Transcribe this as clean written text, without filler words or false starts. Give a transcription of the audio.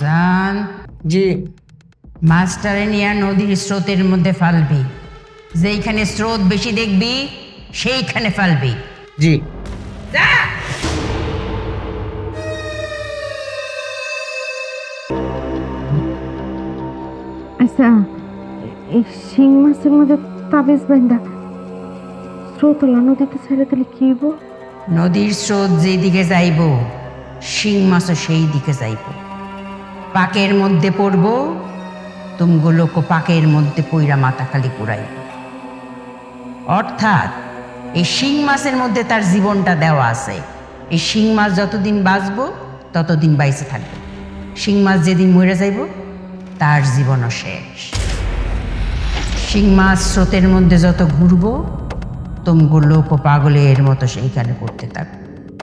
হাসান, জি। মাস্টারে নিয়ে নদীর স্রোতের মধ্যে ফালবি। যেইখানে স্রোত বেশি দেখবি সেইখানে ফালবি। জি। যা। আচ্ছা, এই শিং মাছের মধ্যে তাবিজ বান্ধা স্রোতলা নদীতে ছেড়ে দিলে কি হইব? নদীর স্রোত যেদিকে যাইব শিং মাছও সেই দিকে যাইব। পাকের মধ্যে পড়ব, তুমগুলোকে পাকের মধ্যে পইরা মাথা খালি কুড়াইব। অর্থাৎ এই শিং মাছের মধ্যে তার জীবনটা দেওয়া আছে। এই শিং মাছ যতদিন বাঁচব ততদিন বাইসে থাকবে। শিং মাছ যেদিন মরে যাইব তার জীবনও শেষ। শিং মাছ স্রোতের মধ্যে যত ঘুরবো তুমগুলো পাগলের মতো সেইখানে পড়তে থাকবে।